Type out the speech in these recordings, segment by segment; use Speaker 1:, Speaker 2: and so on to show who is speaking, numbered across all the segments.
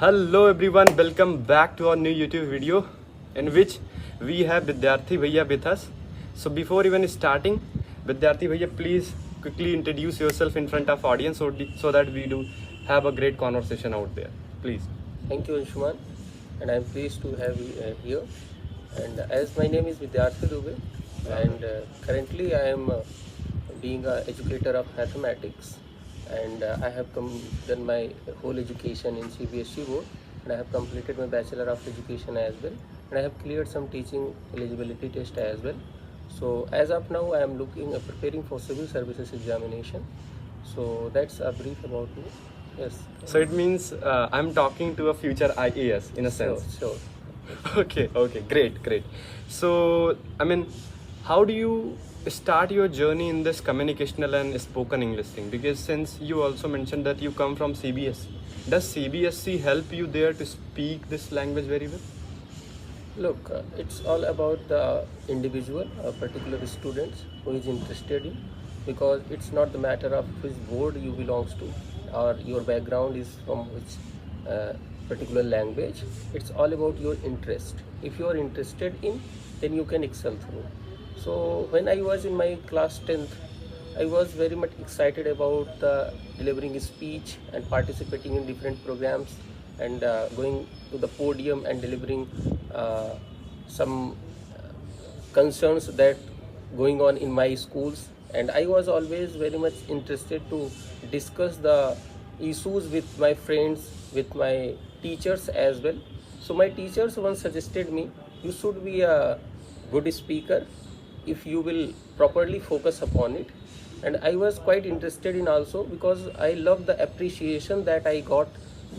Speaker 1: Hello everyone, welcome back to our new YouTube video in which we have Vidyarthi Bhaiya with us. So before even starting, Vidyarthi Bhaiya, please quickly introduce yourself in front of audience so that we do have a great conversation out there. Please.
Speaker 2: Thank you, Anshuman, and I'm pleased to have you here. And as my name is Vidyarthi Dubey, and currently I am being an educator of mathematics, and I have done my whole education in CBSE board, and I have completed my Bachelor of Education as well, and I have cleared some teaching eligibility test as well. So as of now, I am preparing for civil services examination. So that's a brief about me. Yes.
Speaker 1: So it means I'm talking to a future IAS in a sense.
Speaker 2: Sure.
Speaker 1: Okay, great. So, how do you start your journey in this communicational and spoken English thing? Because since you also mentioned that you come from CBSE, does CBSE help you there to speak this language very well?
Speaker 2: Look, it's all about the individual, particular students who is interested in, because it's not the matter of which board you belongs to or your background is from which particular language. It's all about your interest. If you are interested in, then you can excel through. So when I was in my class 10th, I was very much excited about delivering a speech and participating in different programs and going to the podium and delivering some concerns that going on in my schools. And I was always very much interested to discuss the issues with my friends, with my teachers as well. So my teachers once suggested me, you should be a good speaker if you will properly focus upon it. And I was quite interested in also because I love the appreciation that I got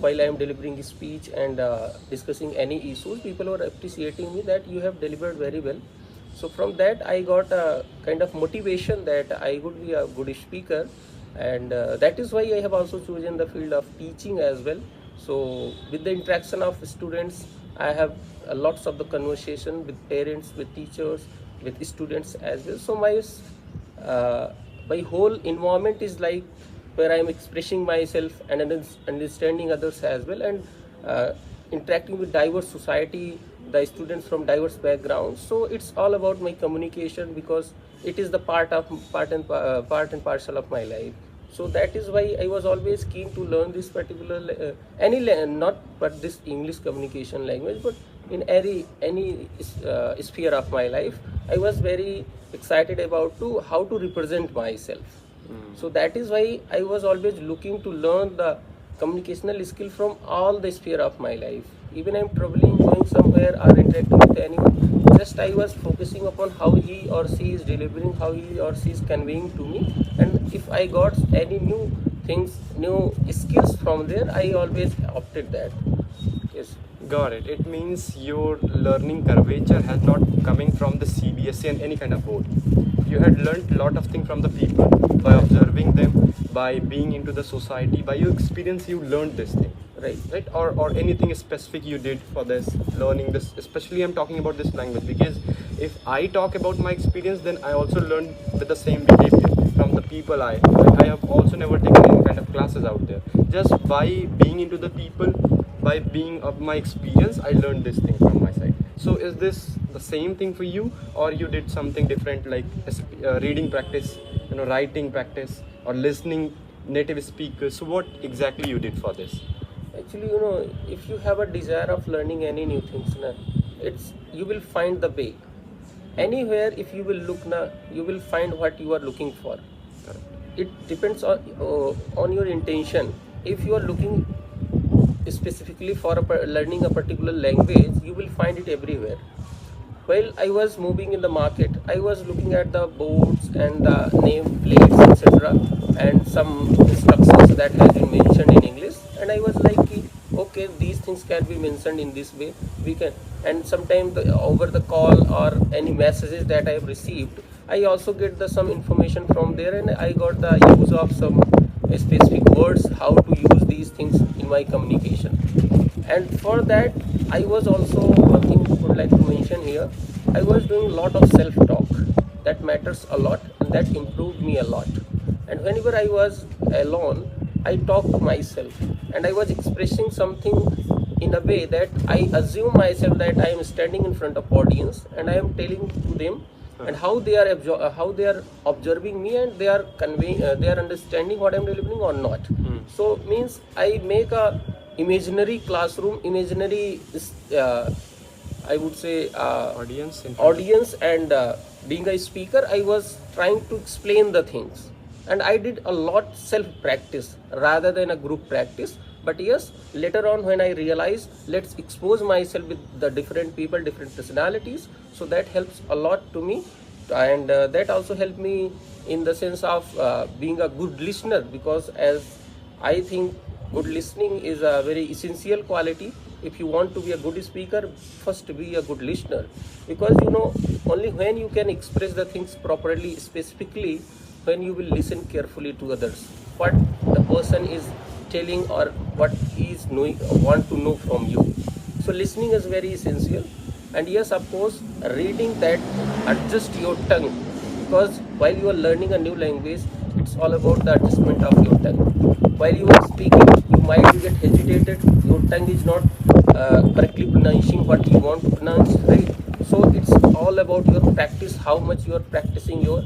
Speaker 2: while I am delivering a speech and discussing any issues. People were appreciating me that you have delivered very well. So from that I got a kind of motivation that I would be a good speaker, and that is why I have also chosen the field of teaching as well. So with the interaction of students, I have lots of the conversation with parents, with teachers, with students as well. So my whole environment is like where I am expressing myself and understanding others as well, and interacting with diverse society, the students from diverse backgrounds. So it's all about my communication because it is the part and parcel of my life. So that is why I was always keen to learn this particular not but this English communication language, but in any sphere of my life, I was very excited about how to represent myself. So that is why I was always looking to learn the communicational skill from all the sphere of my life. Even I'm traveling, going somewhere or interacting with anyone, just I was focusing upon how he or she is delivering, how he or she is conveying to me, and if I got any new things, new skills from there, I always opted that. Yes.
Speaker 1: Got it. It means your learning curvature has not coming from the CBSE and any kind of board. You had learned a lot of things from the people by observing them, by being into the society, by your experience. You learned this thing, right? Or anything specific you did for this learning this. Especially, I'm talking about this language because if I talk about my experience, then I also learned with the same behavior from the people I have also never taken any kind of classes out there. Just by being into the people, by being of my experience, I learned this thing from my side. So is this the same thing for you, or you did something different like reading practice, writing practice, or listening native speakers? So what exactly you did for this?
Speaker 2: Actually, if you have a desire of learning any new things, you will find the way. Anywhere, if you will look, you will find what you are looking for.
Speaker 1: Correct.
Speaker 2: It depends on your intention. If you are looking specifically for learning a particular language, you will find it everywhere. While I was moving in the market, I was looking at the boards and the name plates, etc., and some instructions that has been mentioned in English, and I was like, okay, these things can be mentioned in this way. We can, and sometimes over the call or any messages that I have received, I also get some information from there, and I got the use of some specific words, how to use these things in my communication. And for that, I was also, one thing I would like to mention here, I was doing a lot of self-talk. That matters a lot, and that improved me a lot. And whenever I was alone, I talked to myself and I was expressing something in a way that I assume myself that I am standing in front of audience and I am telling to them and how they are observing me, and they are conveying, they are understanding what I am delivering or not. So means I make a imaginary classroom, imaginary I would say audience, and being a speaker, I was trying to explain the things, and I did a lot self practice rather than a group practice. But yes, later on when I realized let's expose myself with the different people, different personalities, so that helps a lot to me, and that also helped me in the sense of being a good listener, because as I think good listening is a very essential quality. If you want to be a good speaker, first be a good listener, because you know only when you can express the things properly, specifically when you will listen carefully to others, what the person is telling or what he is knowing or want to know from you. So listening is very essential. And yes, of course, reading that, adjust your tongue, because while you are learning a new language, it's all about the adjustment of your tongue. While you are speaking, you might get hesitated, your tongue is not correctly pronouncing what you want to pronounce, right? So it's all about your practice, how much you are practicing your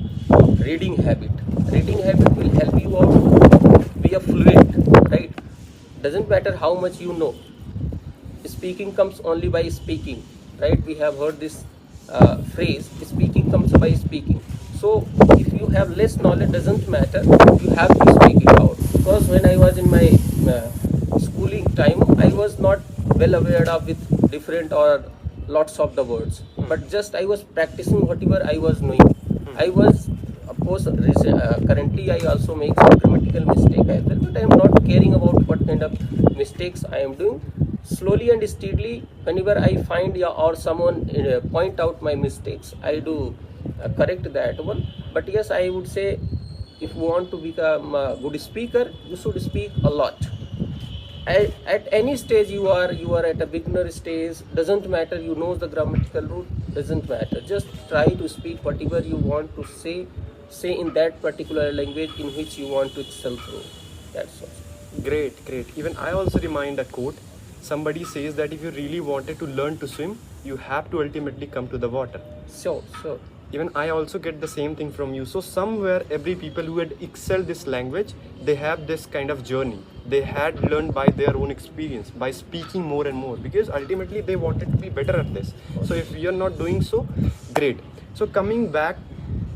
Speaker 2: reading habit. Reading habit will help you out to be a fluent, right? Doesn't matter how much you know, speaking comes only by speaking, right? We have heard this phrase, speaking comes by speaking. So if you have less knowledge, doesn't matter, you have to speak it out. Because when I was in my schooling time, I was not well aware of with different or lots of the words, but just I was practicing whatever I was knowing. I was, of course, currently I also make some grammatical mistake as well, but I am not caring about what kind of mistakes I am doing. Slowly and steadily, whenever I find or someone point out my mistakes, I do correct that one. But yes, I would say if you want to become a good speaker, you should speak a lot. At any stage you are at a beginner stage, doesn't matter, you know the grammatical rule, doesn't matter, just try to speak whatever you want to say in that particular language in which you want to excel through. That's all.
Speaker 1: Great. Even I also remind a quote. Somebody says that if you really wanted to learn to swim, you have to ultimately come to the water.
Speaker 2: Sure.
Speaker 1: Even I also get the same thing from you. So somewhere every people who had excelled this language, they have this kind of journey. They had learned by their own experience, by speaking more and more, because ultimately they wanted to be better at this. So if we are not doing so, great. So coming back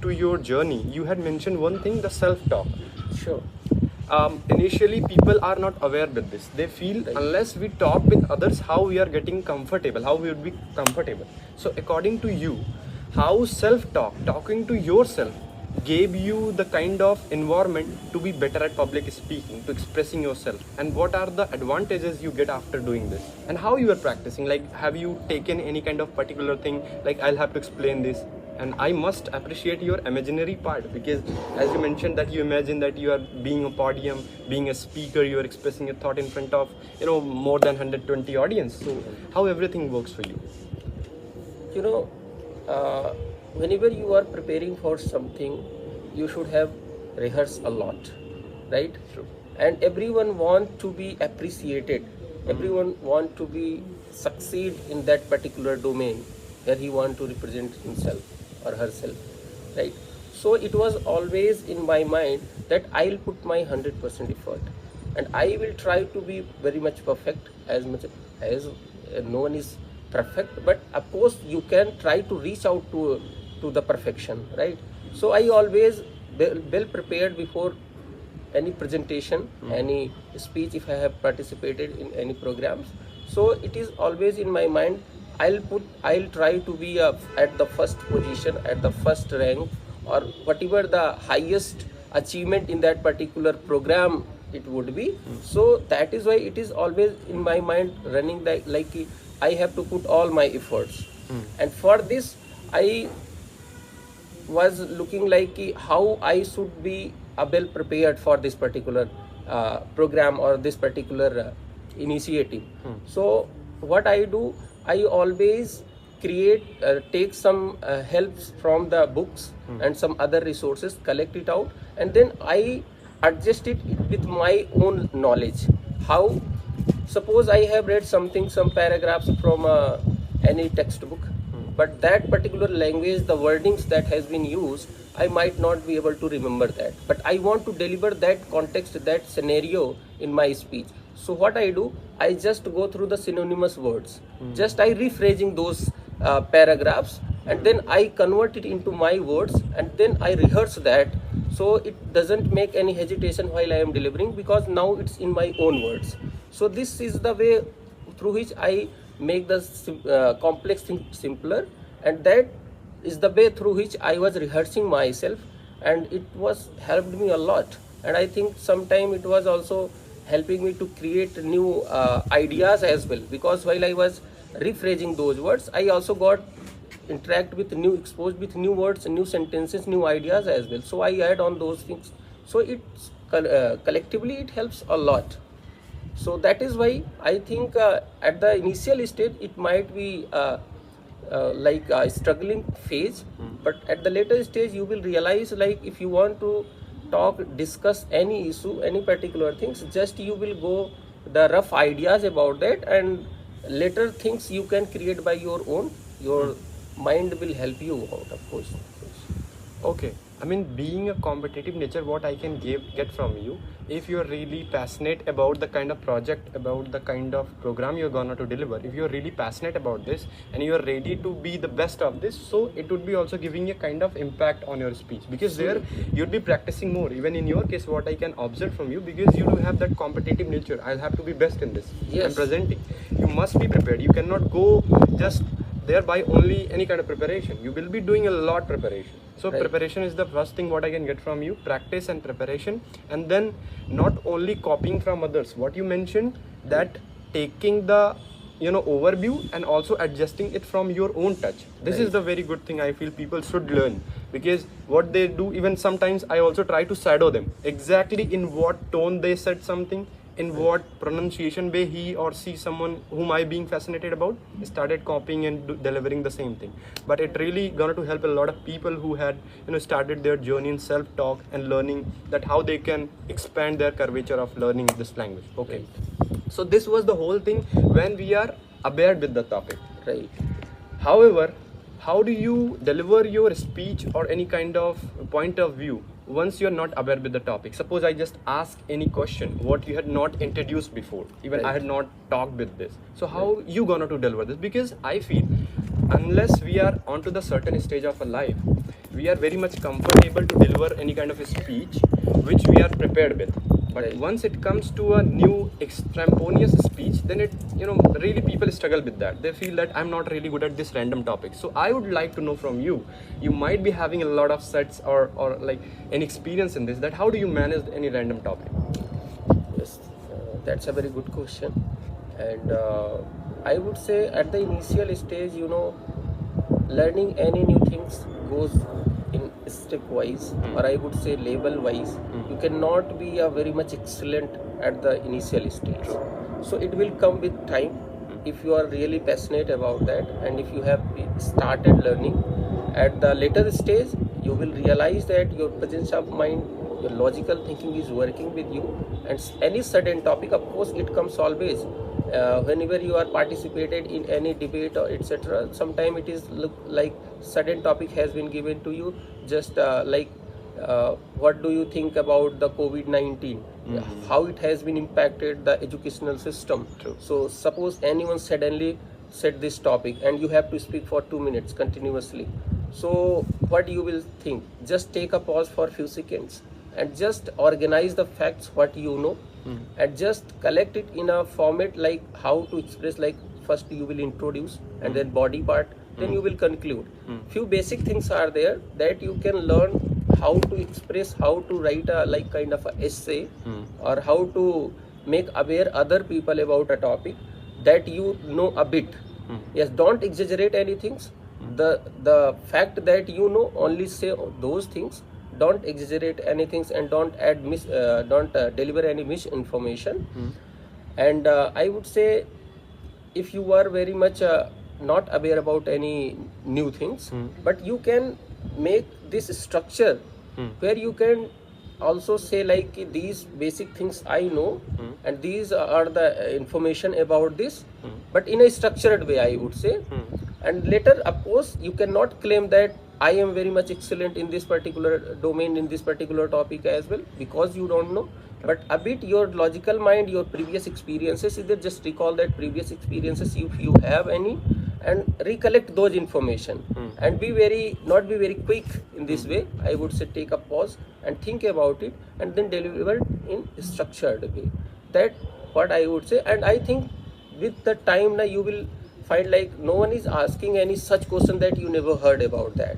Speaker 1: to your journey, you had mentioned one thing, the self-talk.
Speaker 2: Sure.
Speaker 1: Initially people are not aware with this. They feel unless we talk with others, how we are getting comfortable, how we would be comfortable. So according to you, how self-talk, talking to yourself, gave you the kind of environment to be better at public speaking, to expressing yourself, and what are the advantages you get after doing this, and how you are practicing? Like, have you taken any kind of particular thing, like I'll have to explain this? And I must appreciate your imaginary part, because as you mentioned that you imagine that you are being a podium, being a speaker, you are expressing a thought in front of more than 120 audience. So how everything works for you?
Speaker 2: Whenever you are preparing for something, you should have rehearsed a lot, right?
Speaker 1: True.
Speaker 2: And everyone want to be appreciated. Everyone want to be succeed in that particular domain where he want to represent himself or herself, right? So it was always in my mind that I'll put my 100% effort, and I will try to be very much perfect, as much as no one is perfect, but of course you can try to reach out to the perfection, right? So I always well prepared before any presentation, any speech, if I have participated in any programs. So it is always in my mind, I'll try to be at the first position, at the first rank, or whatever the highest achievement in that particular program it would be. So that is why it is always in my mind running like I have to put all my efforts. And for this, I was looking like how I should be well prepared for this particular program or this particular initiative. So what I do, I always take some helps from the books and some other resources, collect it out, and then I adjust it with my own knowledge. How Suppose I have read something, some paragraphs from any textbook, but that particular language, the wordings that has been used, I might not be able to remember that. But I want to deliver that context, that scenario in my speech. So what I do, I just go through the synonymous words. Just I rephrasing those paragraphs, and then I convert it into my words, and then I rehearse that. So it doesn't make any hesitation while I am delivering, because now it's in my own words. So this is the way through which I make the complex thing simpler, and that is the way through which I was rehearsing myself, and it was helped me a lot. And I think sometime it was also helping me to create new ideas as well, because while I was rephrasing those words, I also got interact with new, exposed with new words, new sentences, new ideas as well. So I add on those things. So it's collectively it helps a lot. So that is why I think at the initial stage it might be like a struggling phase, but at the later stage you will realize, like if you want to talk, discuss any issue, any particular things, just you will go the rough ideas about that, and later things you can create by your own. Your mind will help you out, of course.
Speaker 1: Okay, I mean, being a competitive nature, what I can get from you, if you're really passionate about the kind of project, about the kind of program you're gonna to deliver, if you're really passionate about this and you're ready to be the best of this, so it would be also giving a kind of impact on your speech, because there you'd be practicing more. Even in your case, what I can observe from you, because you do have that competitive nature, I'll have to be best in this.
Speaker 2: Yes.
Speaker 1: I'm presenting. You must be prepared. You cannot go just there by only any kind of preparation. You will be doing a lot preparation. So
Speaker 2: right.
Speaker 1: Preparation is the first thing what I can get from you. Practice and preparation, and then not only copying from others. What you mentioned, that taking the overview and also adjusting it from your own touch. This
Speaker 2: right.
Speaker 1: is the very good thing I feel people should learn, because what they do, even sometimes I also try to shadow them exactly in what tone they said something, in what pronunciation way he or she, someone whom I being fascinated about, started copying and delivering the same thing. But it really gonna to help a lot of people who had started their journey in self-talk and learning that how they can expand their curvature of learning this language. Okay, so this was the whole thing when we are aware with the topic.
Speaker 2: Right.
Speaker 1: However, how do you deliver your speech or any kind of point of view once you're not aware with the topic? Suppose I just ask any question what you had not introduced before, even
Speaker 2: right.
Speaker 1: I had not talked with this. So how you gonna to deliver this? Because I feel unless we are onto the certain stage of a life, we are very much comfortable to deliver any kind of a speech which we are prepared with. But
Speaker 2: right.
Speaker 1: once it comes to a new extemporaneous speech, then it really people struggle with that. They feel that I'm not really good at this random topic. So I would like to know from you, you might be having a lot of sets or like an experience in this, that how do you manage any random topic?
Speaker 2: Yes, that's a very good question. And I would say at the initial stage, learning any new things goes in stepwise, or I would say level wise. You cannot be a very much excellent at the initial stage. So it will come with time. If you are really passionate about that, and if you have started learning at the later stage, you will realize that your presence of mind, your logical thinking is working with you. And any sudden topic, of course, it comes always. Whenever you are participated in any debate or etc., sometimes it is look like sudden topic has been given to you, just like what do you think about the COVID-19, how it has been impacted the educational system.
Speaker 1: True.
Speaker 2: So suppose anyone suddenly said this topic and you have to speak for 2 minutes continuously, so what you will think? Just take a pause for few seconds and just organize the facts what you know, and just collect it in a format like how to express, like first you will introduce and then body part, then you will conclude. Few basic things are there that you can learn how to express, how to write a like kind of a essay, or how to make aware other people about a topic that you know a bit. Yes, don't exaggerate anything. The fact that you know, only say those things. Don't exaggerate anything, and don't add don't deliver any misinformation. And I would say, if you are very much not aware about any new things, but you can make this structure where you can also say like कि these basic things I know and these are the information about this, but in a structured way I would say. And later of course you cannot claim that I am very much excellent in this particular domain, in this particular topic as well, because you don't know. But a bit your logical mind, your previous experiences, either just recall that previous experiences if you have any, and recollect those information, and be very, not be very quick in this way. I would say take a pause and think about it and then deliver it in structured way. That what I would say. And I think with the time now you will find like no one is asking any such question that you never heard about that.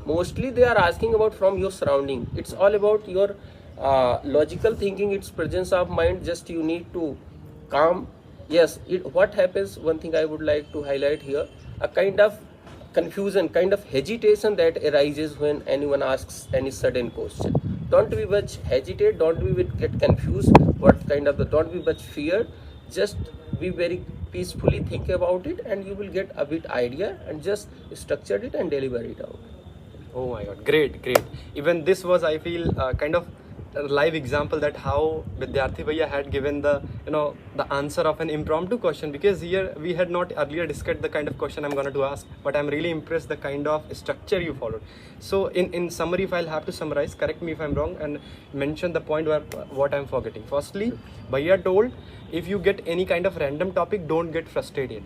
Speaker 2: Mostly they are asking about from your surrounding. It's all about your logical thinking, its presence of mind. Just you need to calm. Yes, what happens, one thing I would like to highlight here, a kind of confusion, kind of hesitation that arises when anyone asks any sudden question. Don't be much hesitate, don't be get confused, what kind of the, don't be much fear, just be very peacefully think about it and you will get a bit idea and just structure it and deliver it out.
Speaker 1: Oh my god, great, great. Even this was, I feel, kind of a live example that how Vidyarthi Bhaiya had given the, the answer of an impromptu question, because here we had not earlier discussed the kind of question I'm going to ask, but I'm really impressed the kind of structure you followed. So in summary, if I'll have to summarize, correct me if I'm wrong and mention the point where what I'm forgetting. Firstly, Bhaiya told, if you get any kind of random topic, don't get frustrated.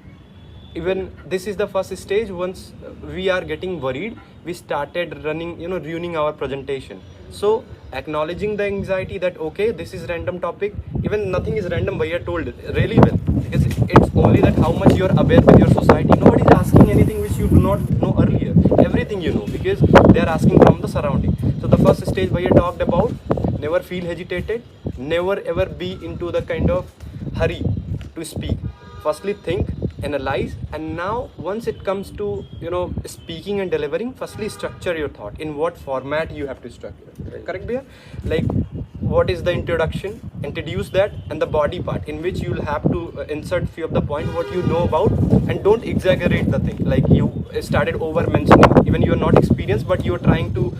Speaker 1: Even this is the first stage. Once we are getting worried, we started running, ruining our presentation. So acknowledging the anxiety that okay, this is random topic, even nothing is random, Bhaiya told it really well, because it's only that how much you are aware with your society. Nobody is asking anything which you do not know earlier. Everything you know, because they are asking from the surrounding. So the first stage Bhaiya talked about, never feel hesitated, never ever be into the kind of hurry to speak. Firstly think, analyze, and now once it comes to speaking and delivering, firstly structure your thought, in what format you have to structure.
Speaker 2: Right.
Speaker 1: Correct, Bhaiya? Like what is the introduction, introduce that, and the body part in which you will have to insert few of the point what you know about, and don't exaggerate the thing like you started over mentioning, even you are not experienced but you are trying to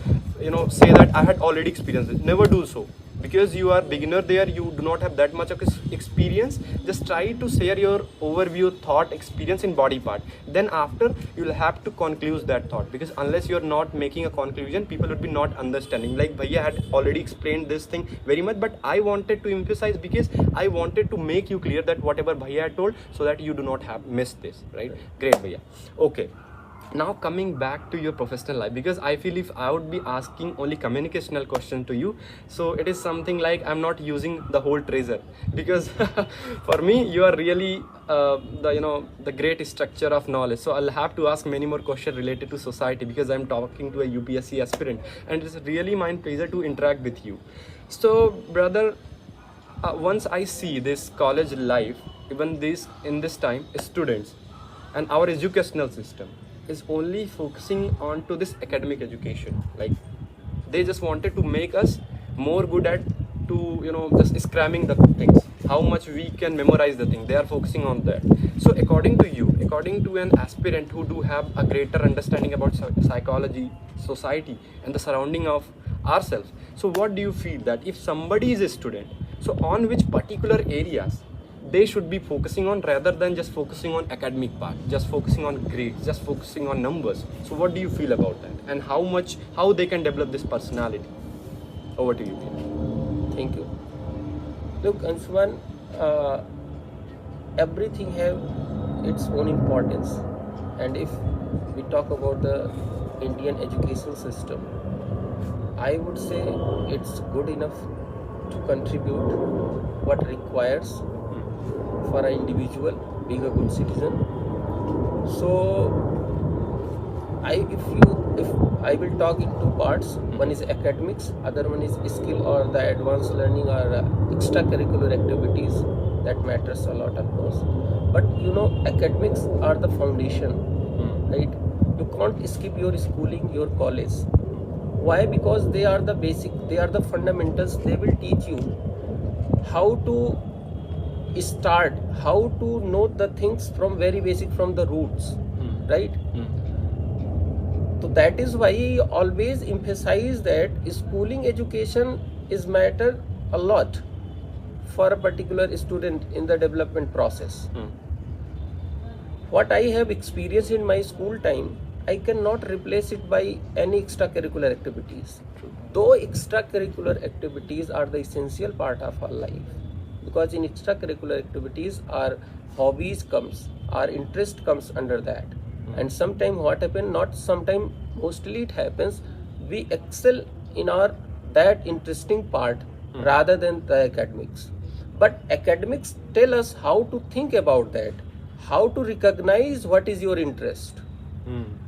Speaker 1: say that I had already experienced it. Never do so, because you are beginner there, you do not have that much of experience. Just try to share your overview thought experience in body part, then after you will have to conclude that thought, because unless you are not making a conclusion, people would be not understanding. Like Bhaiya had already explained this thing very much, but I wanted to emphasize because I wanted to make you clear that whatever Bhaiya had told, so that you do not have missed this, right? Great, Bhaiya. Okay, now coming back to your professional life, because I feel if I would be asking only communicational question to you, so it is something like I'm not using the whole treasure, because for me you are really the great structure of knowledge. So I'll have to ask many more questions related to society, because I'm talking to a UPSC aspirant and it's really my pleasure to interact with you. So brother, once I see this college life, even this in this time, students and our educational system is only focusing on to this academic education. Like they just wanted to make us more good at to just cramming the things, how much we can memorize the thing. They are focusing on that. So according to you, according to an aspirant who do have a greater understanding about psychology, society, and the surrounding of ourselves, so what do you feel that if somebody is a student, so on which particular areas they should be focusing on, rather than just focusing on academic part, just focusing on grades, just focusing on numbers? So what do you feel about that, and how they can develop this personality? Over to you.
Speaker 2: Thank you. Look, Anshuman, everything have its own importance, and if we talk about the Indian education system, I would say it's good enough to contribute what requires for an individual being a good citizen. So if I will talk in two parts, one is academics, other one is skill or the advanced learning or extracurricular activities. That matters a lot, of course, but academics are the foundation, right? You can't skip your schooling, your college. Why? Because they are the basic, they are the fundamentals. They will teach you how to start, how to know the things from very basic, from the roots, right? So that is why I always emphasize that schooling education is matter a lot for a particular student in the development process. What I have experienced in my school time, I cannot replace it by any extracurricular activities. Though extracurricular activities are the essential part of our life, because in extracurricular activities our hobbies comes, our interest comes under that. And sometimes what happens, not sometimes, mostly it happens, we excel in our that interesting part rather than the academics. But academics tell us how to think about that, how to recognize what is your interest,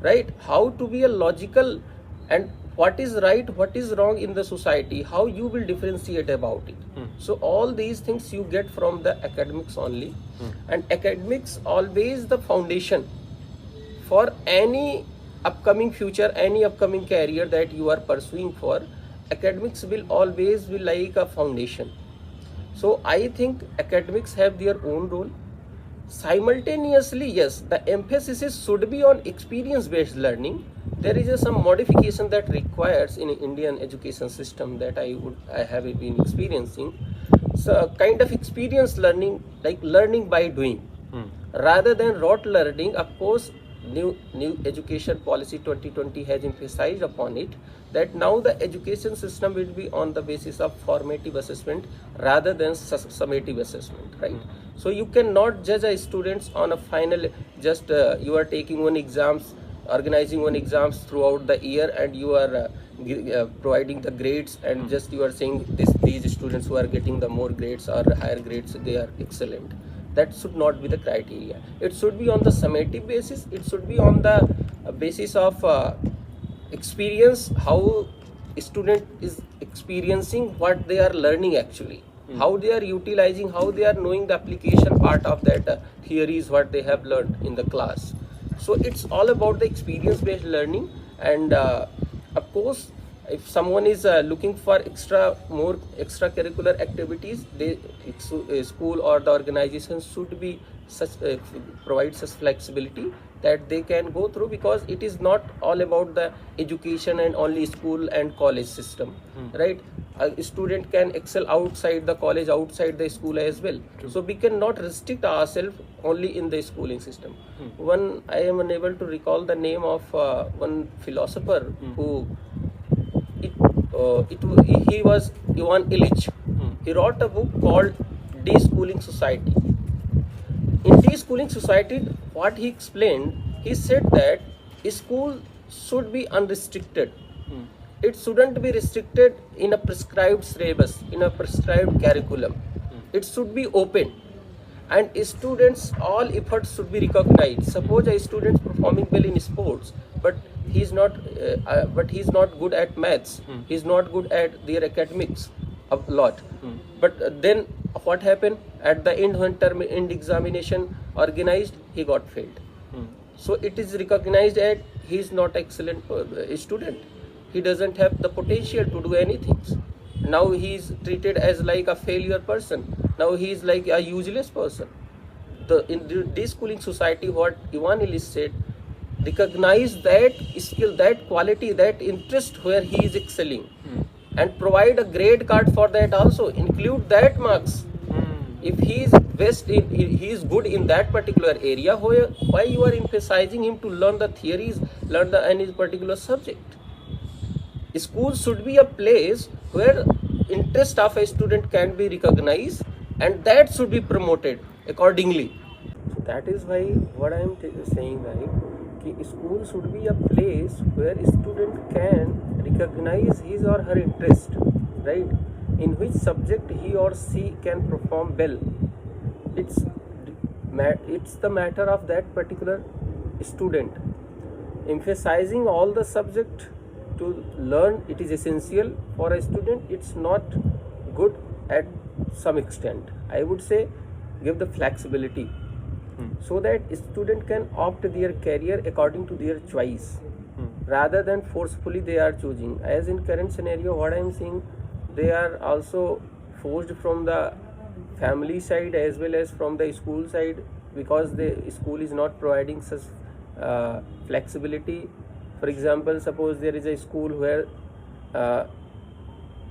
Speaker 2: right? How to be a logical, and what is right, what is wrong in the society, how you will differentiate about it. So all these things you get from the academics only. And academics always the foundation for any upcoming future, any upcoming career that you are pursuing for. Academics will always be like a foundation. So I think academics have their own role. Simultaneously, yes, the emphasis should be on experience based learning. There is some modification that requires in Indian education system that I have been experiencing. So kind of experience learning, like learning by doing, rather than rote learning. Of course, new education policy 2020 has emphasized upon it that now the education system will be on the basis of formative assessment rather than summative assessment, right? So you cannot judge a students on a final, just you are taking one exams, organizing one exams throughout the year, and you are providing the grades, and just you are saying these students who are getting the more grades or higher grades, they are excellent. That should not be the criteria. It should be on the summative basis. It should be on the basis of experience, how student is experiencing what they are learning actually, how they are utilizing, how they are knowing the application part of that theories what they have learned in the class. So it's all about the experience based learning. And of course, if someone is looking for more extracurricular activities, school or the organization should be provide such flexibility that they can go through, because it is not all about the education and only school and college system, right? A student can excel outside the college, outside the school as well. So we cannot restrict ourselves only in the schooling system. One, I am unable to recall the name of one philosopher who he was Ivan Illich. He wrote a book called De-Schooling Society. In De-Schooling Society, what he explained, he said that school should be unrestricted. It shouldn't be restricted in a prescribed syllabus, in a prescribed curriculum. It should be open, and students, all efforts should be recognized. Suppose a student performing well in sports, but he's not good at maths, he's not good at their academics a lot, but then what happened at the end, when term end examination organized, he got failed. So it is recognized that he is not excellent student, he doesn't have the potential to do anything. Now he is treated as like a failure person, now he is like a useless person. In the de-schooling society, what Ivan Illich said, recognize that skill, that quality, that interest where he is excelling, and provide a grade card for that also, include that marks. If he is best in, he is good in that particular area, why you are emphasizing him to learn the theories, learn any particular subject? School should be a place where interest of a student can be recognized, and that should be promoted accordingly. So that is why what I am saying, right, school should be a place where student can recognize his or her interest, right, in which subject he or she can perform well. It's the matter of that particular student. Emphasizing all the subject to learn, it is essential for a student. It's not good at some extent. I would say give the flexibility so that student can opt their career according to their choice rather than forcefully they are choosing. As in current scenario, what I am seeing, they are also forced from the family side as well as from the school side, because the school is not providing such flexibility. For example, suppose there is a school where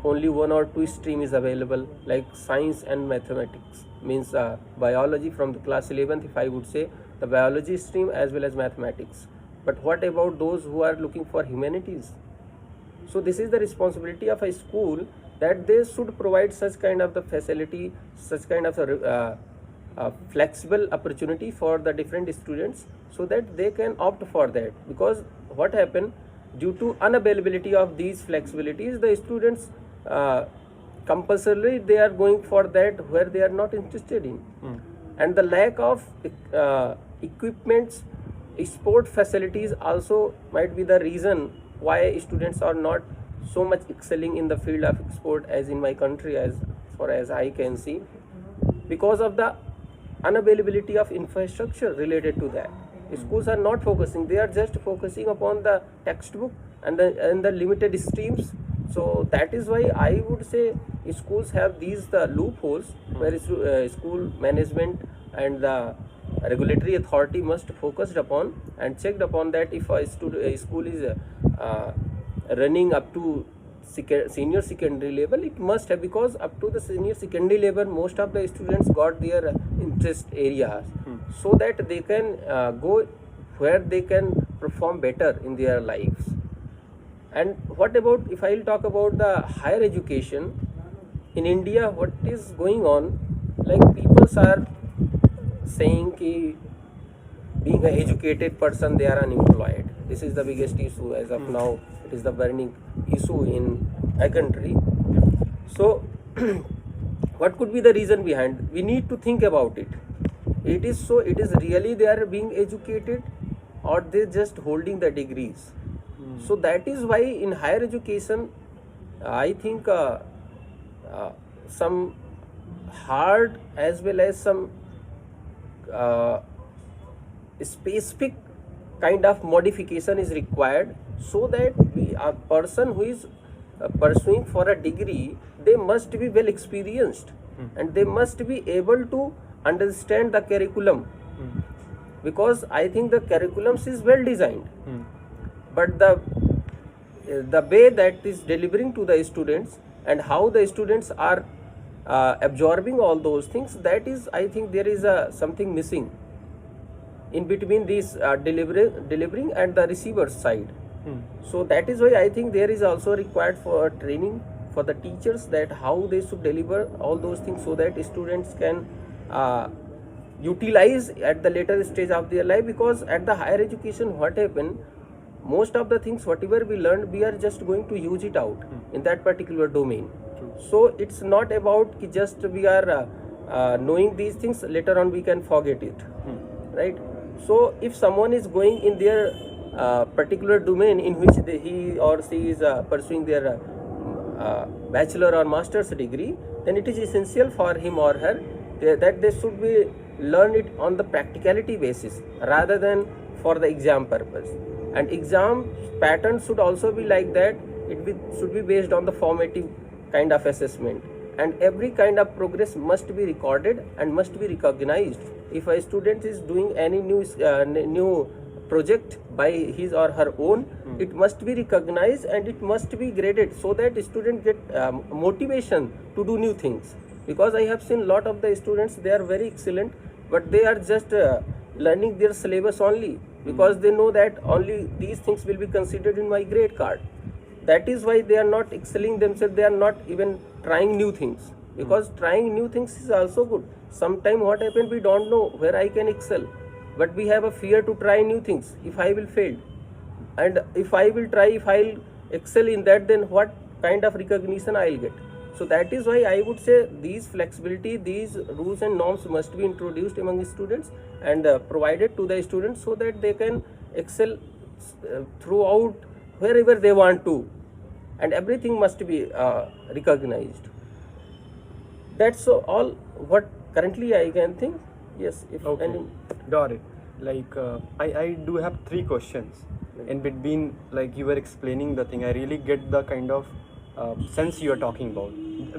Speaker 2: only one or two stream is available, like science and mathematics, means biology from the class 11th, if I would say, the biology stream as well as mathematics. But what about those who are looking for humanities? So this is the responsibility of a school, that they should provide such kind of the facility, such kind of flexible opportunity for the different students, so that they can opt for that. Because what happened, due to unavailability of these flexibilities, the students compulsorily they are going for that where they are not interested in. And the lack of equipments, sport facilities also might be the reason why students are not so much excelling in the field of sport as in my country, as far as I can see, because of the unavailability of infrastructure related to that. Schools are not focusing, they are just focusing upon the textbook and the limited streams. So that is why I would say schools have these the loopholes where school management and the regulatory authority must focus upon and checked upon that if a school is running up to senior secondary level, it must have, because up to the senior secondary level most of the students got their interest areas, so that they can go where they can perform better in their lives. And what about, if I will talk about the higher education in India, what is going on, like people are saying ki being an educated person they are unemployed. This is the biggest issue as of now. It is the burning issue in a country. So what could be the reason behind? We need to think about it. It is really they are being educated, or they just holding the degrees. So that is why in higher education I think some hard as well as some specific kind of modification is required, so that a person who is pursuing for a degree, they must be well experienced and they must be able to understand the curriculum, because I think the curriculums is well designed, but the way that is delivering to the students and how the students are absorbing all those things, that is, I think there is something missing in between these delivering and the receiver side. So that is why I think there is also required for training for the teachers, that how they should deliver all those things, so that students can utilize at the later stage of their life. Because at the higher education what happened, most of the things whatever we learned, we are just going to use it out in that particular domain. So it's not about ki just we are knowing these things, later on we can forget it, right? So if someone is going in their particular domain in which he or she is pursuing their bachelor or master's degree, then it is essential for him or her that they should be learn it on the practicality basis rather than for the exam purpose. And exam pattern should also be like that. Should be based on the formative kind of assessment, and every kind of progress must be recorded and must be recognized. If a student is doing any new project by his or her own, it must be recognized and it must be graded, so that student get motivation to do new things. Because I have seen lot of the students, they are very excellent, but they are just learning their syllabus only, because they know that only these things will be considered in my grade card. That is why they are not excelling themselves, they are not even trying new things, because trying new things is also good. Sometimes what happens, we don't know where I can excel, but we have a fear to try new things. If I will fail, and if I will try, if I will excel in that, then what kind of recognition I will get? So that is why I would say these flexibility, these rules and norms must be introduced among students and provided to the students, so that they can excel throughout wherever they want to, and everything must be recognized. That's all what currently I can think. Yes, if
Speaker 1: Okay,
Speaker 2: any.
Speaker 1: got it. Like I do have 3 questions in between. Like you were explaining the thing, I really get the kind of sense you are talking about.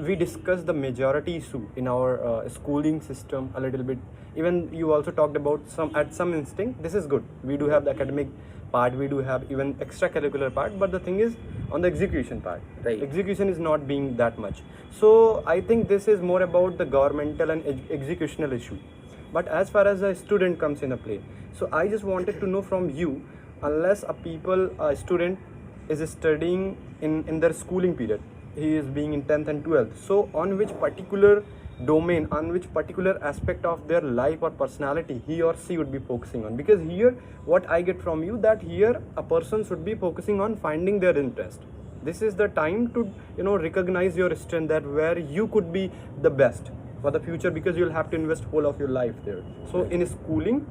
Speaker 1: We discussed the majority issue in our schooling system a little bit. Even you also talked about some instinct. This is good. We do have the academic part, we do have even extracurricular part, but the thing is on the execution part.
Speaker 2: Right.
Speaker 1: Execution is not being that much. So I think this is more about the governmental and executional issue. But as far as a student comes in a play, so I just wanted to know from you, unless a student is studying in their schooling period, he is being in 10th and 12th, so on which particular domain, on which particular aspect of their life or personality he or she would be focusing on? Because here what I get from you, that here a person should be focusing on finding their interest. This is the time to recognize your strength, that where you could be the best for the future, because you'll have to invest whole of your life there. So in schooling,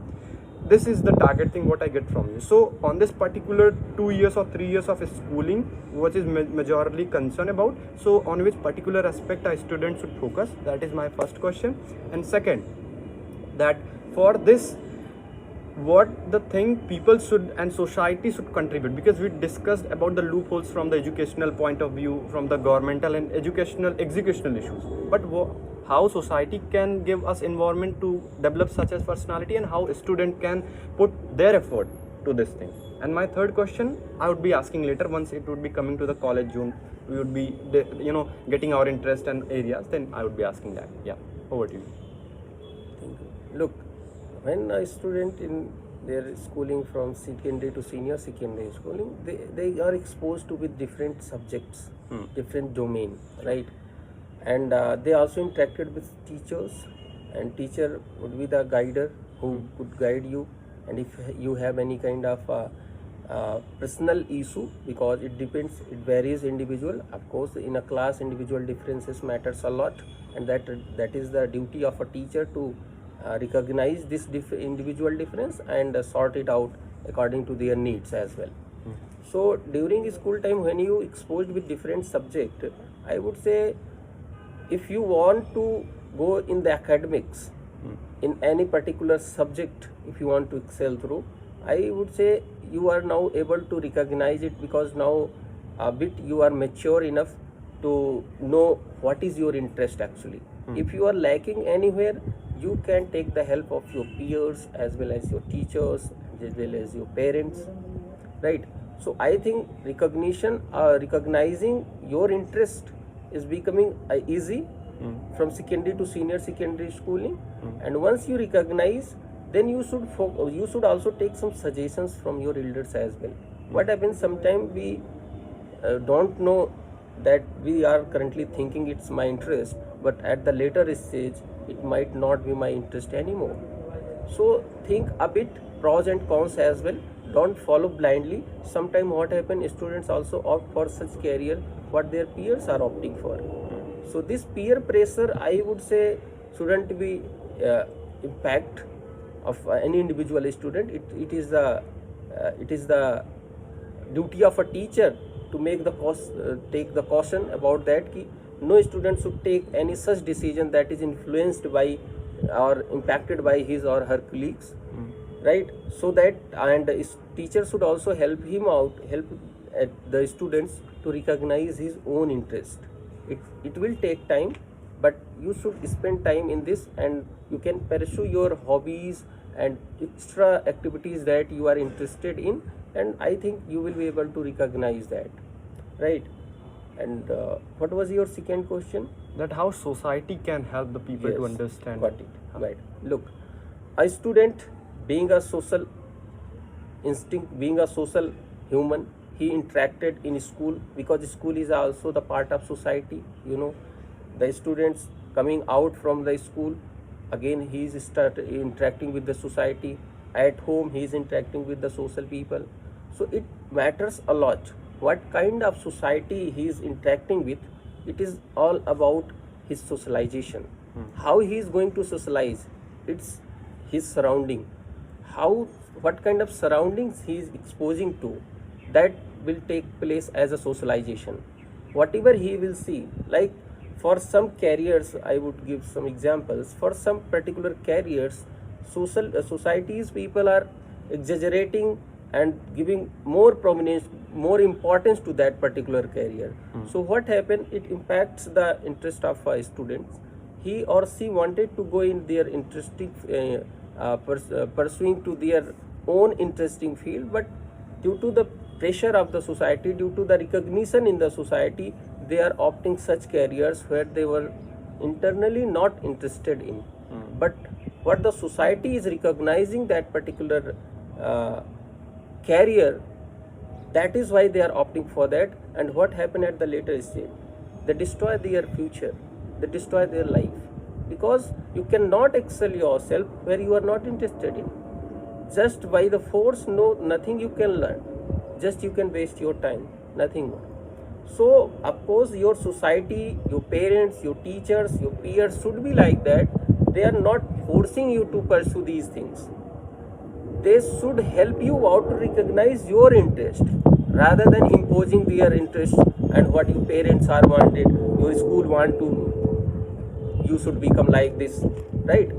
Speaker 1: this is the target thing what I get from you. So on this particular 2 years or 3 years of schooling, what is majorly concerned about, so on which particular aspect a student should focus? That is my first question. And second, that for this, what the thing people should and society should contribute, because we discussed about the loopholes from the educational point of view, from the governmental and educational executional issues, but how society can give us environment to develop such as personality, and how a student can put their effort to this thing. And my third question I would be asking later, once it would be coming to the college zone, we would be getting our interest and areas, then I would be asking that. Yeah, over to you.
Speaker 2: Thank you. Look, when a student in their schooling from secondary to senior secondary schooling, they are exposed to with different subjects, different domain, right? And they also interacted with teachers, and teacher would be the guider who could guide you. And if you have any kind of personal issue, because it depends, it varies individual. Of course, in a class, individual differences matters a lot, and that is the duty of a teacher to recognize this individual difference and sort it out according to their needs as well. So during school time, when you exposed with different subject, I would say, if you want to go in the academics, in any particular subject, if you want to excel through, I would say you are now able to recognize it, because now a bit you are mature enough to know what is your interest actually. If you are lacking anywhere, you can take the help of your peers as well as your teachers, as well as your parents, right? So I think recognizing your interest is becoming easy from secondary to senior secondary schooling. And once you recognize, then you should also take some suggestions from your elders as well. What happens, sometimes we don't know that we are currently thinking it's my interest, but at the later stage it might not be my interest anymore. So think a bit pros and cons as well. Don't follow blindly. Sometimes what happens, students also opt for such career what their peers are opting for. So this peer pressure, I would say, shouldn't be impact of any individual student. It is the duty of a teacher to make take the caution about that. Ki no student should take any such decision that is influenced by or impacted by his or her colleagues, right? So that, and teacher should also help the students to recognize his own interest. It will take time, but you should spend time in this, and you can pursue your hobbies and extra activities that you are interested in, and I think you will be able to recognize that, right? And what was your second question?
Speaker 1: That how society can help the people to understand.
Speaker 2: Got it. Right. Look, a student, being a social instinct, being a social human, he interacted in school, because school is also the part of society. The students coming out from the school, again he is interacting with the society. At home he is interacting with the social people. So it matters a lot what kind of society he is interacting with. It is all about his socialization. How he is going to socialize, it's his surrounding. What kind of surroundings he is exposing to, that will take place as a socialization. Whatever he will see, like for some careers, I would give some examples. For some particular careers, societies people are exaggerating and giving more prominence, more importance to that particular career. So what happened, it impacts the interest of students. He or she wanted to go in their interesting pursuing to their own interesting field, but due to the pressure of the society, due to the recognition in the society, they are opting such careers where they were internally not interested in. But what the society is recognizing that particular career, that is why they are opting for that. And what happened at the later stage, they destroy their future, they destroy their life, because you cannot excel yourself where you are not interested in. Just by the force, no, nothing you can learn, just you can waste your time, nothing more. So of course your society, your parents, your teachers, your peers should be like that. They are not forcing you to pursue these things. They should help you out to recognize your interest rather than imposing their interest and what your parents are wanted, your school want to, you should become like this, right?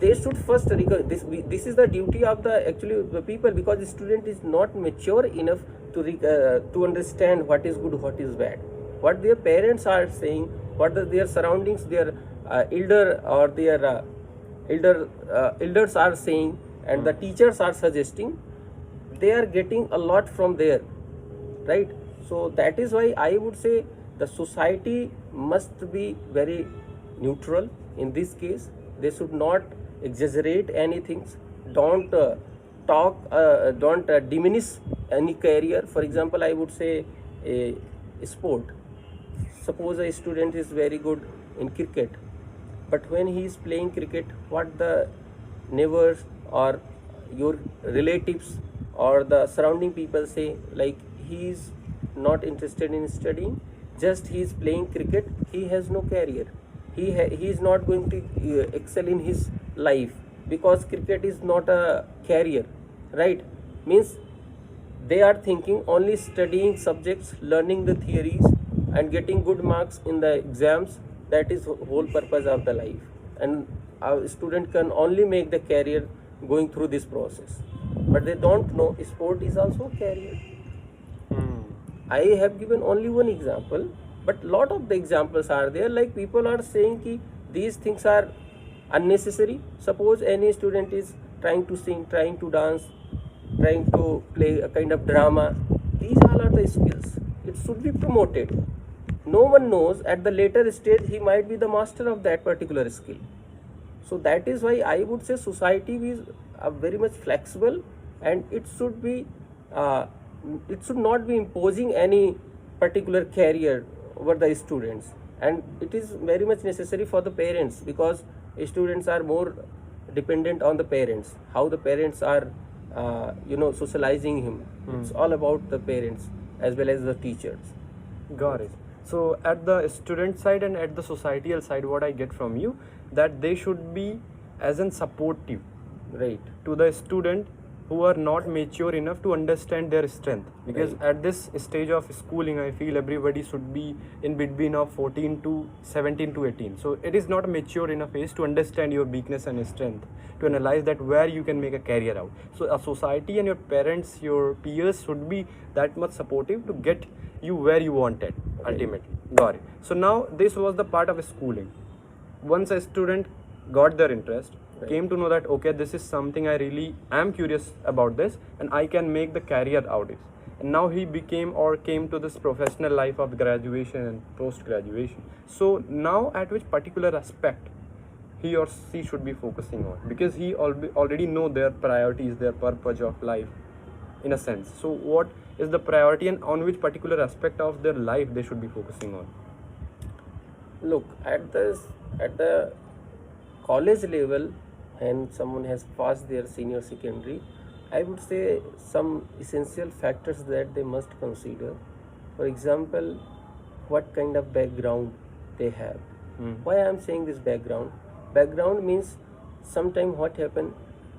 Speaker 2: They should first this is the duty of the actually the people, because the student is not mature enough to understand what is good, what is bad, what their parents are saying, what their surroundings, their elder or their elders are saying, and the teachers are suggesting. They are getting a lot from there, right? So that is why I would say the society must be very neutral in this case. They should not exaggerate anything. Don't don't diminish any career. For example, I would say a sport. Suppose a student is very good in cricket, but when he is playing cricket, what the neighbors or your relatives or the surrounding people say, like, he is not interested in studying, just he is playing cricket, he has no career, he is not going to excel in his life, because cricket is not a career, right? Means they are thinking only studying subjects, learning the theories and getting good marks in the exams, that is whole purpose of the life. And a student can only make the career going through this process, but they don't know sport is also a career. I have given only one example, but lot of the examples are there. Like, people are saying ki these things are unnecessary. Suppose any student is trying to sing, trying to dance, trying to play a kind of drama, these all are the skills, it should be promoted. No one knows, at the later stage he might be the master of that particular skill. So that is why I would say society is very much flexible, and it should be it should not be imposing any particular career over the students. And it is very much necessary for the parents, because students are more dependent on the parents, how the parents are socializing him. It's all about the parents as well as the teachers.
Speaker 1: Got it. So at the student side and at the societal side, what I get from you, that they should be as in supportive,
Speaker 2: Right.
Speaker 1: to the student who are not mature enough to understand their strength. Because
Speaker 2: Right.
Speaker 1: at this stage of schooling, I feel everybody should be in between of 14 to 17 to 18. So it is not a mature enough age to understand your weakness and strength, to analyze that where you can make a career out. So a society and your parents, your peers should be that much supportive to get you where you wanted ultimately. Got it. So now this was the part of schooling. Once a student got their interest, came to know that okay, this is something I really am curious about this, and I can make the career out of it. And now he became or came to this professional life of graduation and post graduation. So now at which particular aspect he or she should be focusing on, because he already know their priorities, their purpose of life in a sense. So what is the priority, and on which particular aspect of their life they should be focusing on?
Speaker 2: Look, at the college level, and someone has passed their senior secondary, I would say some essential factors that they must consider. For example, what kind of background they have. Why I am saying this background? Background means sometimes what happen,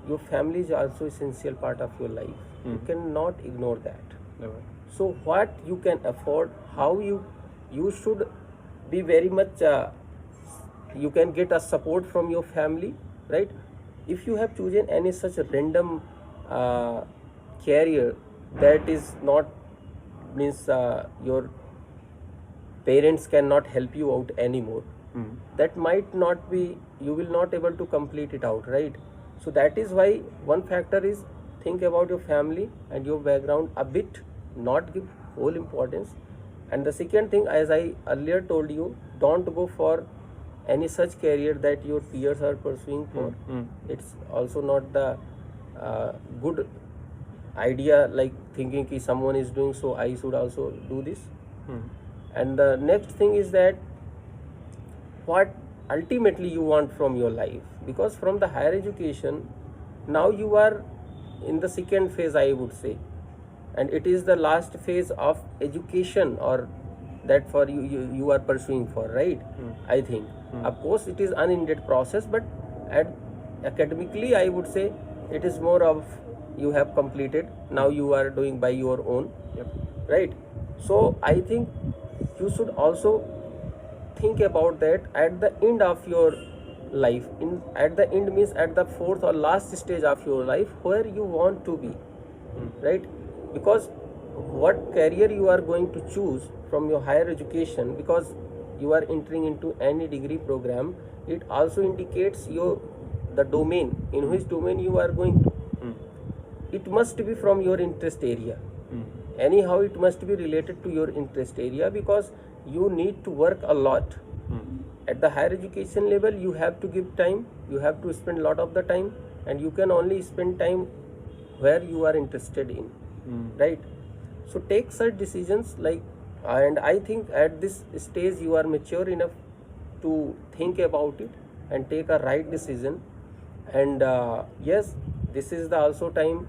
Speaker 2: your family is also essential part of your life. You cannot ignore that.
Speaker 1: Never.
Speaker 2: So what you can afford, how you should be very much you can get a support from your family, right? If you have chosen any such a random career that is not, means your parents cannot help you out anymore, that might not be, you will not able to complete it out, right? So that is why one factor is think about your family and your background a bit, not give whole importance. And the second thing, as I earlier told you, don't go for any such career that your peers are pursuing for. It's also not the good idea, like thinking ki someone is doing, so I should also do this. And the next thing is that what ultimately you want from your life, because from the higher education now you are in the second phase, I would say, and it is the last phase of education, or that for you are pursuing for, right? I think of course it is unended process, but academically I would say it is more of you have completed, now you are doing by your own. Right? So I think you should also think about that at the end of your life. At the end means at the fourth or last stage of your life, where you want to be, right? Because what career you are going to choose from your higher education, because you are entering into any degree program, it also indicates the domain, in which domain you are going to. It must be from your interest area. Anyhow, it must be related to your interest area, because you need to work a lot. At the higher education level, you have to give time, you have to spend a lot of the time, and you can only spend time where you are interested in, right? So take such decisions, and I think at this stage you are mature enough to think about it and take a right decision. And yes, this is the also time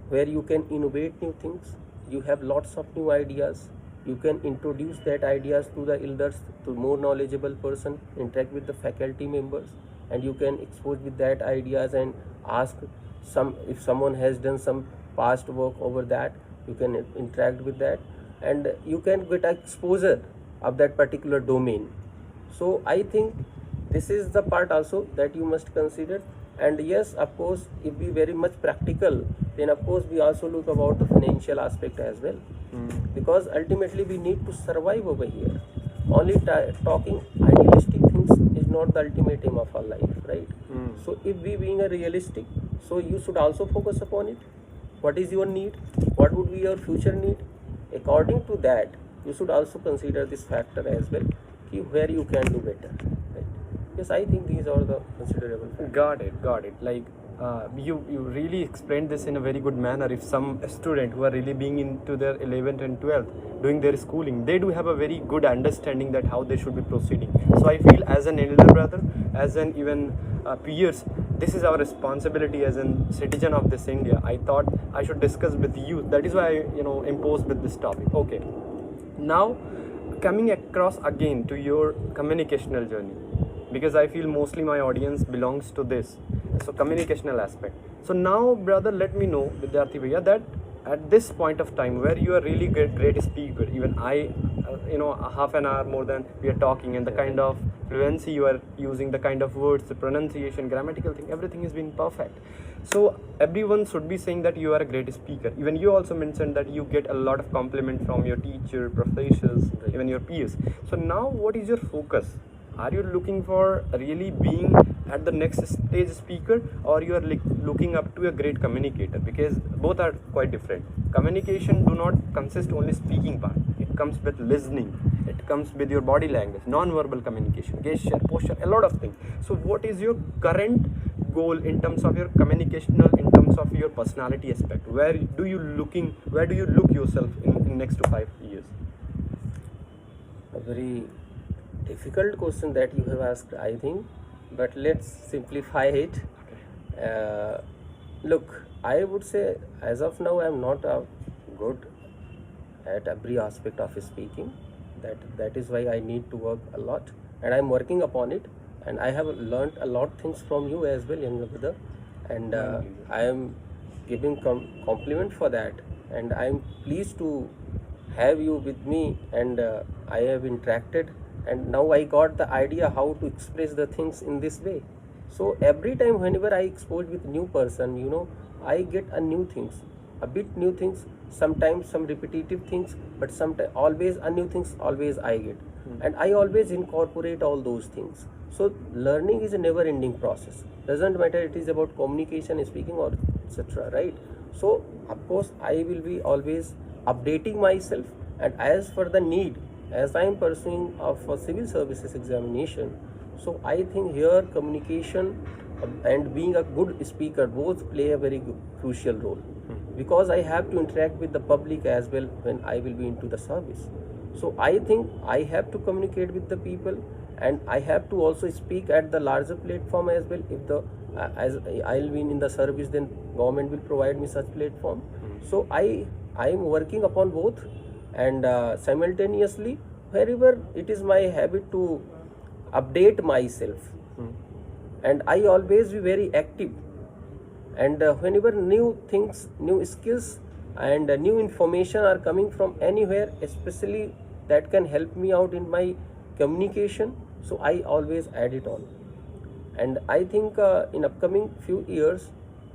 Speaker 2: where you can innovate new things. You have lots of new ideas. You can introduce that ideas to the elders, to more knowledgeable person, interact with the faculty members, and you can expose with that ideas and ask if someone has done some past work over that, you can interact with that, and you can get exposure of that particular domain. So I think this is the part also that you must consider. And yes, of course, if we very much practical, then of course we also look about the financial aspect as well, because ultimately we need to survive over here. Only talking idealistic things is not the ultimate aim of our life, right? So if we being a realistic, so you should also focus upon it. What is your need? What would be your future need? According to that, you should also consider this factor as well, where you can do better, right? Yes, I think these are the considerable factors.
Speaker 1: Got it. You really explained this in a very good manner. If some student who are really being into their 11th and 12th doing their schooling, they do have a very good understanding that how they should be proceeding. So I feel as an elder brother, as an even peers, this is our responsibility as a citizen of this India. I thought I should discuss with you. That is why I imposed with this topic. Okay. Now coming across again to your communicational journey, because I feel mostly my audience belongs to this. So communicational aspect. So now, brother, let me know, Vidyarthi Bhaiya, that at this point of time where you are really great speaker, even I, half an hour more than we are talking, and the kind of fluency you are using, the kind of words, the pronunciation, grammatical thing, everything is being perfect. So everyone should be saying that you are a great speaker. Even you also mentioned that you get a lot of compliment from your teacher, professors, even your peers. So now what is your focus? Are you looking for really being at the next stage speaker, or you are looking up to a great communicator? Because both are quite different. Communication do not consist only speaking part. It comes with listening. It comes with your body language, non-verbal communication, gesture, posture, a lot of things. So what is your current goal in terms of your communicational, in terms of your personality aspect? Where do you look yourself in next to 5 years?
Speaker 2: A very difficult question that you have asked, I think, but let's simplify it. Look, I would say as of now I am not good at every aspect of speaking. That is why I need to work a lot, and I am working upon it, and I have learned a lot things from you as well, younger brother, and I am giving compliment for that, and I am pleased to have you with me, and I have interacted, and now I got the idea how to express the things in this way. So every time whenever I expose with new person, I get a new things, a bit new things, sometimes some repetitive things, but sometimes always a new things always I get, and I always incorporate all those things. So learning is a never ending process. Doesn't matter it is about communication, speaking, or etc., right? So of course I will be always updating myself, and as for the need, as I am pursuing for civil services examination, so I think here communication and being a good speaker both play a very crucial role, because I have to interact with the public as well when I will be into the service. So I think I have to communicate with the people, and I have to also speak at the larger platform as well. If the as I'll be in the service, then government will provide me such platform. So I am working upon both, and simultaneously wherever it is my habit to update myself, and I always be very active, and whenever new things, new skills and new information are coming from anywhere, especially that can help me out in my communication, so I always add it on. And I think in upcoming few years,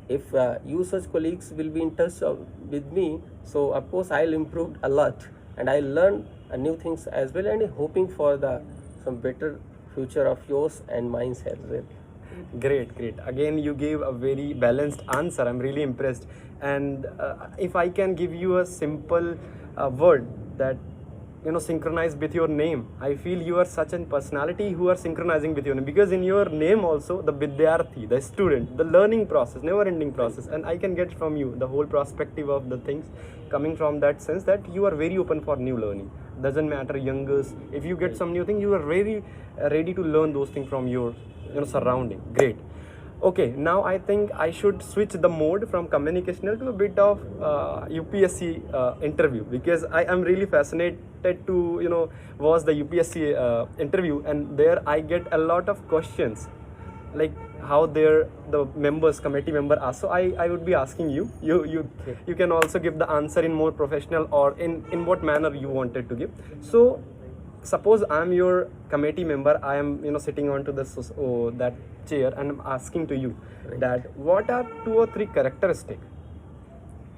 Speaker 2: if you such colleagues will be in touch with me, so of course I'll improve a lot, and I'll learn new things as well, and hoping for the some better future of yours and mine as well.
Speaker 1: Great, great. Again, you gave a very balanced answer. I'm really impressed. And if I can give you a simple word that, you know, synchronize with your name, I feel you are such a personality who are synchronizing with your name, because in your name also the Vidyarthi, the student, the learning process, never ending process, and I can get from you the whole perspective of the things coming from that sense that you are very open for new learning. Doesn't matter youngers, if you get some new thing, you are very ready to learn those things from your, you know, surrounding. Great. Okay, now I think I should switch the mode from communicational to a bit of UPSC interview, because I am really fascinated to, you know, watch the UPSC interview, and there I get a lot of questions like how the members, committee member ask. So I would be asking you can also give the answer in more professional, or in what manner you wanted to give. So suppose I'm your committee member, I am, you know, sitting onto that chair, and I'm asking to you that what are 2 or 3 characteristics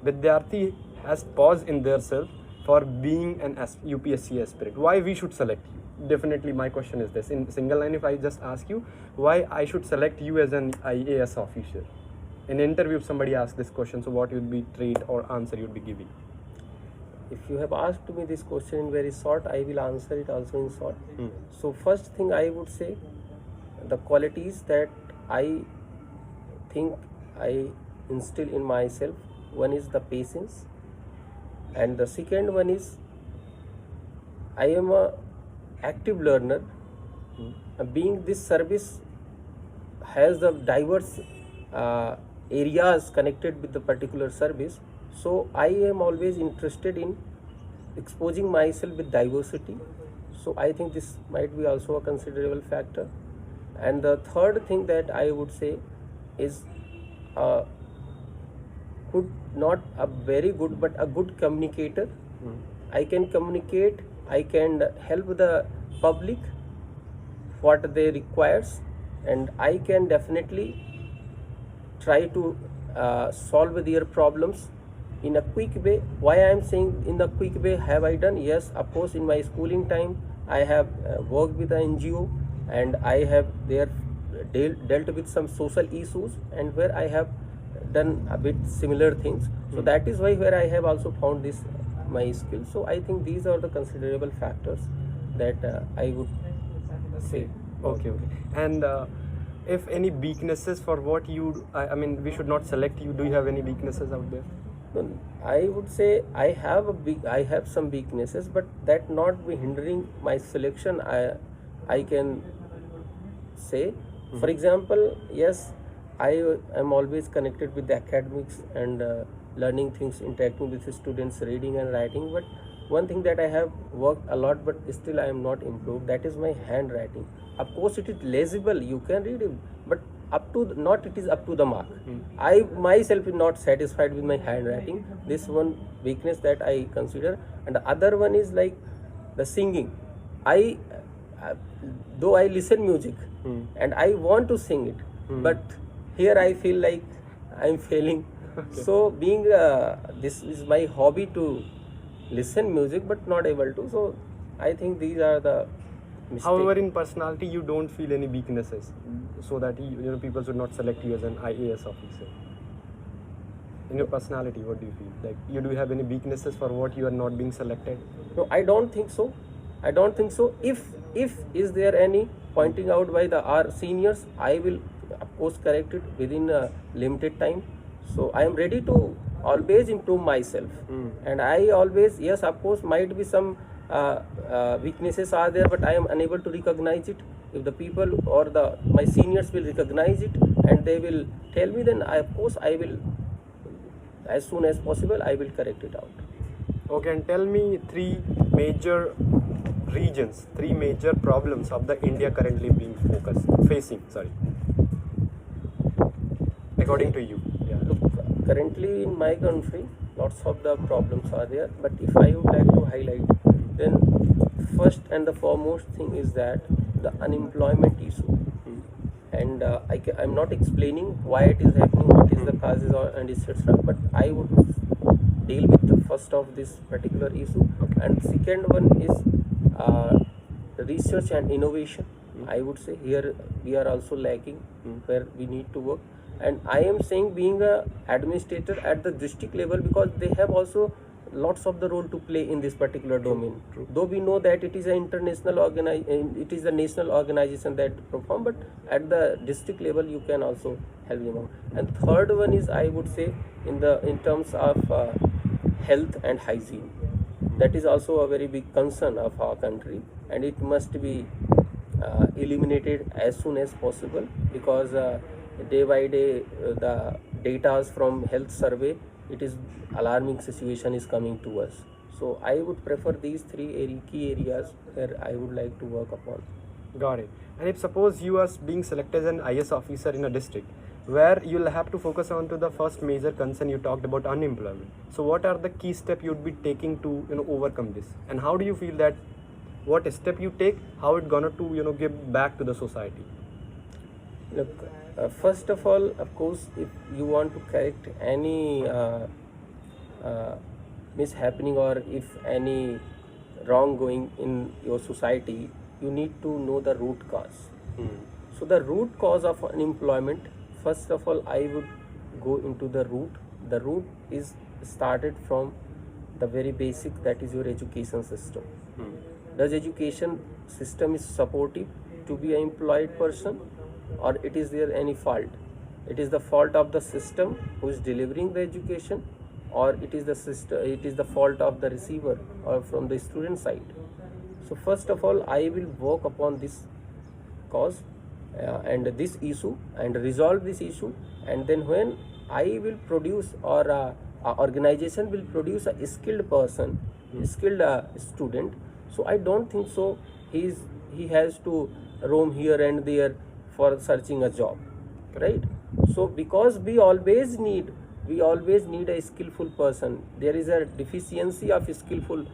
Speaker 1: Vidyarthi has paused in their self for being an UPSC aspirant? Why we should select you? Definitely my question is this. In single line, if I just ask you why I should select you as an IAS officer. In an interview, if somebody asks this question, so what you'd be trait or answer you'd be giving?
Speaker 2: If you have asked me this question in very short, I will answer it also in short. So first thing I would say, the qualities that I think I instill in myself, one is the patience, and the second one is I am a active learner. Being this service has the diverse areas connected with the particular service, so I am always interested in exposing myself with diversity. So I think this might be also a considerable factor. And the third thing that I would say is not a very good, but a good communicator. I can communicate, I can help the public what they requires, and I can definitely try to solve their problems in a quick way. Why I am saying in a quick way have I done? Yes, of course, in my schooling time I have worked with an NGO, and I have there dealt with some social issues, and where I have done a bit similar things. So that is why where I have also found this my skill. So I think these are the considerable factors that I would say.
Speaker 1: Okay. And if any weaknesses for what you, I mean, we should not select you. Do you have any weaknesses out there?
Speaker 2: No, I would say I have some weaknesses, but that not be hindering my selection. I can say, for example, yes, I am always connected with the academics and learning things, interacting with the students, reading and writing. But one thing that I have worked a lot, but still I am not improved, that is my handwriting. Of course, it is legible, you can read it, but it is up to the mark. I myself am not satisfied with my handwriting. This one weakness that I consider. And the other one is like the singing. Though I listen music and I want to sing it, but here I feel like I am failing. So being this is my hobby to listen music, but not able to. So I think these are the mistakes.
Speaker 1: However, in personality, you don't feel any weaknesses, so that people should not select you as an IAS officer. In your personality, what do you feel? Like, you do you have any weaknesses for what you are not being selected?
Speaker 2: No, I don't think so. I don't think so. If is there any pointing out by the our seniors, I will of course correct it within a limited time. So I am ready to always improve myself, and I always, yes, of course, might be some weaknesses are there, but I am unable to recognize it. If the people or the my seniors will recognize it and they will tell me, then I, of course, I will, as soon as possible, I will correct it out.
Speaker 1: Okay, and tell me three major regions, three major problems of the India currently being facing. Sorry, according to you. Yeah.
Speaker 2: Look, currently in my country, lots of the problems are there, but if I would like to highlight, then first and the foremost thing is that the unemployment issue. And I'm not explaining why it is happening, what is the causes and etc. But I would deal with the first of this particular issue, and second one is research and innovation. I would say here we are also lacking, where we need to work. And I am saying being a administrator at the district level, because they have also lots of the role to play in this particular domain. Though we know that it is an international it is a national organization that perform, but at the district level you can also help them out. And third one is, I would say, in terms of health and hygiene. That is also a very big concern of our country, and it must be eliminated as soon as possible, because day by day the data from health survey, it is alarming situation is coming to us. So I would prefer these three key areas where I would like to work upon.
Speaker 1: Got it. And if suppose you are being selected as an IAS officer in a district, where you'll have to focus on to the first major concern you talked about, unemployment. So what are the key steps you'd be taking to overcome this? And how do you feel that what step you take, how it gonna to give back to the society?
Speaker 2: Look, first of all, of course, if you want to correct any mishappening, or if any wrong going in your society, you need to know the root cause. So the root cause of unemployment, first of all, I would go into the root. The root is started from the very basic, that is your education system. Does education system is supportive to be an employed person, or it is there any fault? It is the fault of the system who is delivering the education, or it is the system, it is the fault of the receiver or from the student side. So first of all, I will work upon this cause and this issue, and resolve this issue. And then when I will produce, or a organization will produce a skilled person, skilled student, so I don't think so he has to roam here and there for searching a job, right? So because we always need a skillful person. There is a deficiency of skillful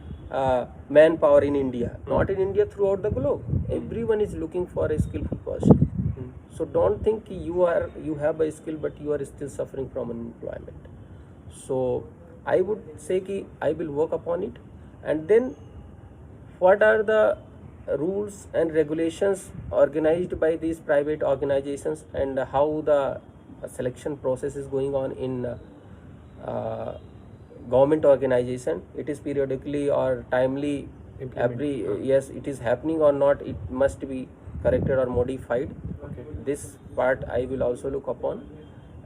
Speaker 2: manpower in India, not in India, throughout the globe. Everyone is looking for a skillful person. So don't think you have a skill but you are still suffering from unemployment. So I would say I will work upon it. And then what are the rules and regulations organized by these private organizations, and how the selection process is going on in government organization? It is periodically or timely, yes, it is happening or not, it must be corrected or modified. This part I will also look upon.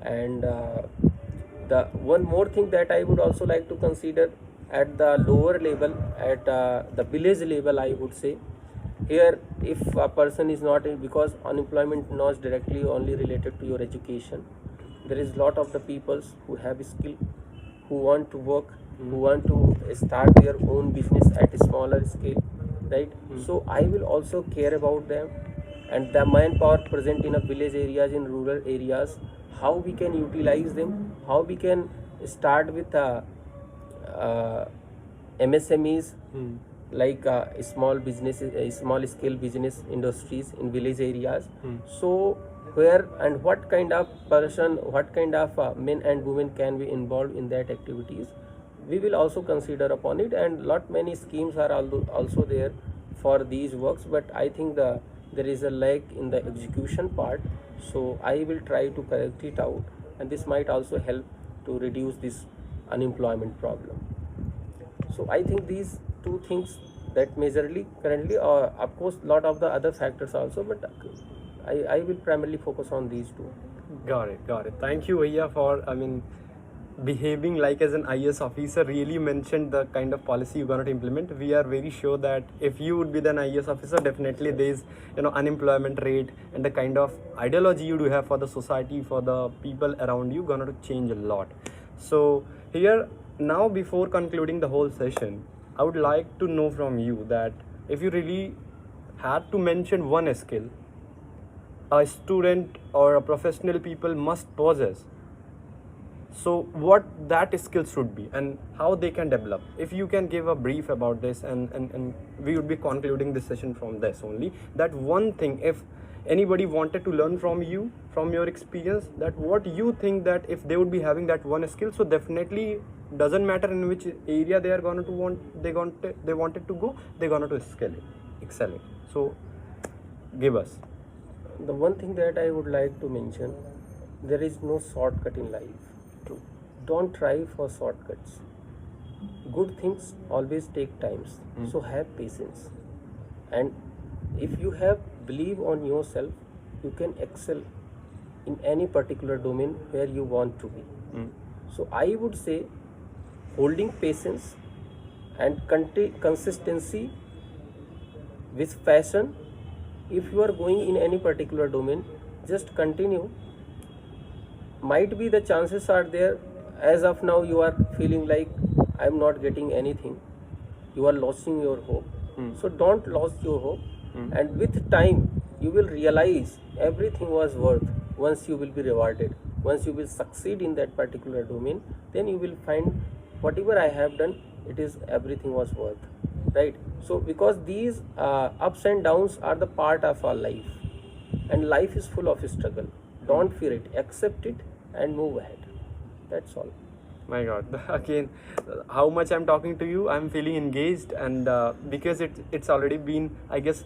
Speaker 2: And the one more thing that I would also like to consider at the lower level, at the village level, I would say, here if a person is not in, because unemployment not directly only related to your education, there is lot of the peoples who have skill, who want to work, who want to start their own business at a smaller scale, right? So I will also care about them, and the manpower present in a village areas, in rural areas, how we can utilize them, how we can start with MSMEs, like small businesses, small scale business industries in village areas. So where and what kind of person, what kind of men and women can be involved in that activities, we will also consider upon it. And lot many schemes are also there for these works, but I think there is a lack in the execution part. So I will try to correct it out, and this might also help to reduce this unemployment problem. So I think these two things that majorly currently, of course, lot of the other factors also, but I will primarily focus on these two.
Speaker 1: Got it, got it. Thank you, Bhaiya, for, behaving like as an IAS officer. Really mentioned the kind of policy you're going to implement. We are very sure that if you would be the IAS officer, definitely there's, unemployment rate and the kind of ideology you do have for the society, for the people around you, going to change a lot. So here, now before concluding the whole session, I would like to know from you that if you really had to mention one skill a student or a professional people must possess, so what that skill should be and how they can develop. If you can give a brief about this, and we would be concluding this session from this only, that one thing, if anybody wanted to learn from you, from your experience, that what you think that if they would be having that one skill, so definitely doesn't matter in which area they are going to want, they wanted to go, they're going to excel it. So give us.
Speaker 2: The one thing that I would like to mention, there is no shortcut in life.
Speaker 1: True.
Speaker 2: Don't try for shortcuts. Good things always take times. So have patience. And if you have believe on yourself, you can excel in any particular domain where you want to be. So I would say holding patience and consistency with passion. If you are going in any particular domain, just continue. Might be the chances are there, as of now you are feeling like I am not getting anything, you are losing your hope. So don't lose your hope, and with time you will realize everything was worth. Once you will be rewarded, once you will succeed in that particular domain, then you will find whatever I have done, it is everything was worth, right? So because these ups and downs are the part of our life, and life is full of struggle. Don't fear it, accept it and move ahead. That's all.
Speaker 1: My God, again, how much I'm talking to you, I'm feeling engaged, and because it's already been, I guess,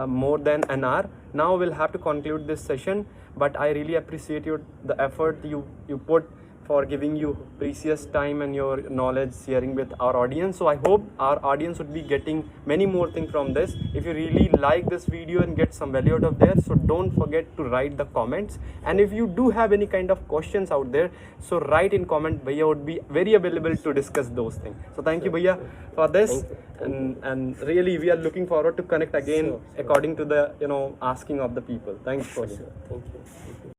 Speaker 1: more than an hour. Now we'll have to conclude this session, but I really appreciate the effort you put for giving you precious time and your knowledge sharing with our audience. So I hope our audience would be getting many more things from this. If you really like this video and get some value out of there, so don't forget to write the comments. And if you do have any kind of questions out there, so write in comment. Bhaiya would be very available to discuss those things. So thank you, Bhaiya, for this. And really we are looking forward to connect again according to the asking of the people. Thanks for
Speaker 2: Thank you.